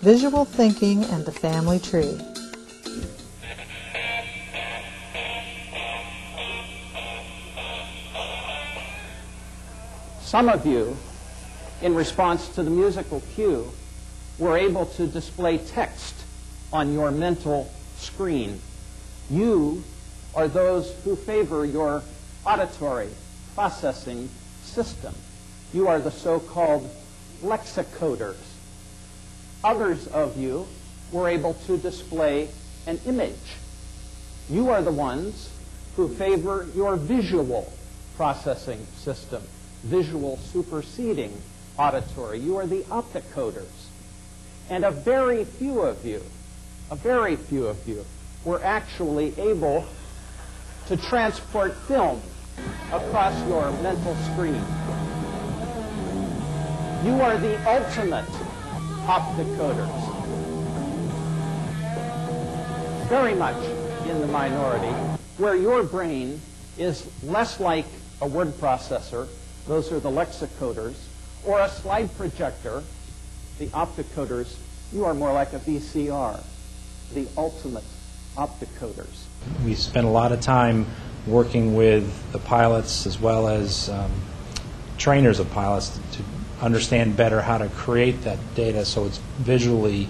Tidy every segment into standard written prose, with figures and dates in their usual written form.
visual thinking, and the family tree. Some of you, in response to the musical cue, were able to display text on your mental screen. You are those who favor your auditory processing system. You are the so-called lexicoders. Others of you were able to display an image. You are the ones who favor your visual processing system, visual superseding auditory. You are the opticoders. And a very few of you were actually able to transport film across your mental screen. You are the ultimate opticoders. Very much in the minority, where your brain is less like a word processor, those are the lexicoders, or a slide projector, the opticoders. You are more like a VCR, the ultimate opticoders. We spent a lot of time working with the pilots as well as trainers of pilots to understand better how to create that data so it's visually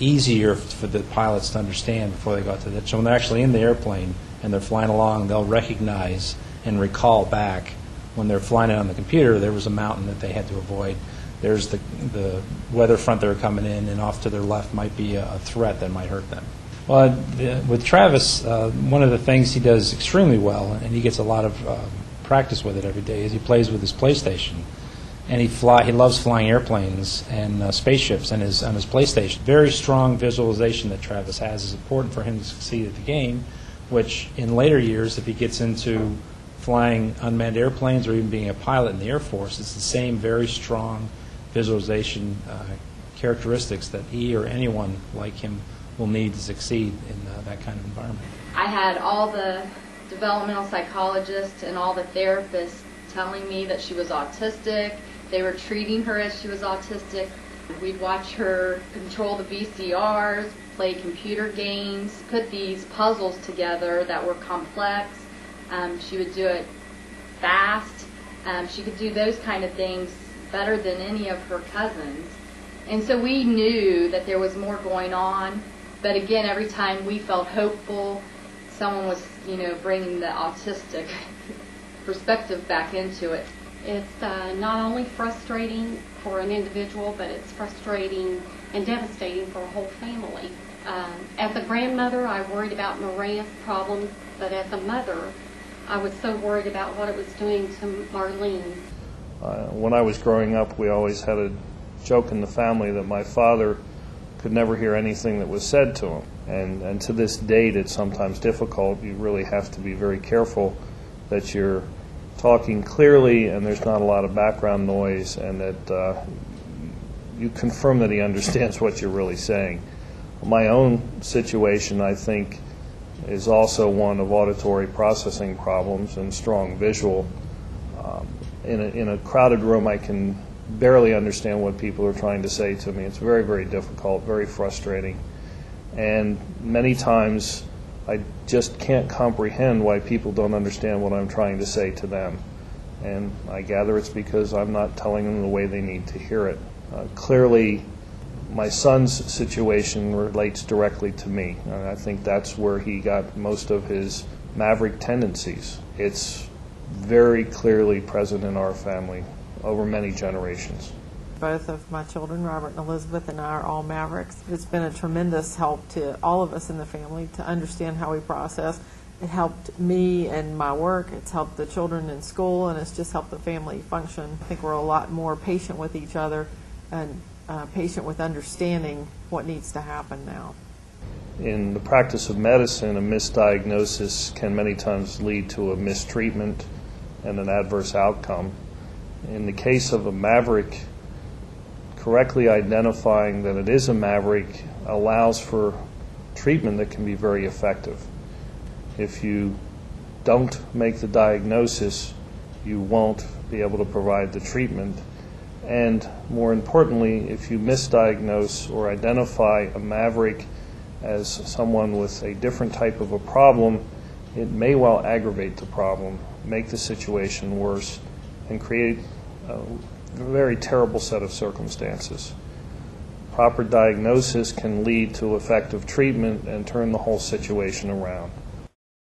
easier for the pilots to understand before they got to that. So when they're actually in the airplane and they're flying along, they'll recognize and recall back when they're flying it on the computer, there was a mountain that they had to avoid. There's the weather front that were coming in, and off to their left might be a threat that might hurt them. Well, with Travis, one of the things he does extremely well, and he gets a lot of practice with it every day, is he plays with his PlayStation. And he loves flying airplanes and spaceships on his PlayStation. Very strong visualization that Travis has is important for him to succeed at the game, which in later years, if he gets into flying unmanned airplanes or even being a pilot in the Air Force, it's the same very strong visualization characteristics that he or anyone like him will need to succeed in that kind of environment. I had all the developmental psychologists and all the therapists telling me that she was autistic. They were treating her as she was autistic. We'd watch her control the VCRs, play computer games, put these puzzles together that were complex. She would do it fast. She could do those kind of things better than any of her cousins. And so we knew that there was more going on. But again, every time we felt hopeful, someone was, bringing the autistic perspective back into it. It's not only frustrating for an individual, but it's frustrating and devastating for a whole family. As a grandmother, I worried about Merea's problem, but as a mother, I was so worried about what it was doing to Marlene. When I was growing up, we always had a joke in the family that my father could never hear anything that was said to him. And to this date, it's sometimes difficult. You really have to be very careful that you're talking clearly and there's not a lot of background noise, and that you confirm that he understands what you're really saying. My own situation, I think, is also one of auditory processing problems and strong visual. In a crowded room, I can barely understand what people are trying to say to me. It's very, very difficult, very frustrating. And many times I just can't comprehend why people don't understand what I'm trying to say to them. And I gather it's because I'm not telling them the way they need to hear it. Clearly, my son's situation relates directly to me. And I think that's where he got most of his Maverick tendencies. It's very clearly present in our family over many generations. Both of my children, Robert and Elizabeth, and I are all Mavericks. It's been a tremendous help to all of us in the family to understand how we process. It helped me and my work. It's helped the children in school, and it's just helped the family function. I think we're a lot more patient with each other and patient with understanding what needs to happen now. In the practice of medicine, a misdiagnosis can many times lead to a mistreatment and an adverse outcome. In the case of a Maverick, correctly identifying that it is a Maverick allows for treatment that can be very effective. If you don't make the diagnosis, you won't be able to provide the treatment. And more importantly, if you misdiagnose or identify a Maverick as someone with a different type of a problem, it may well aggravate the problem, make the situation worse, and create a very terrible set of circumstances. Proper diagnosis can lead to effective treatment and turn the whole situation around.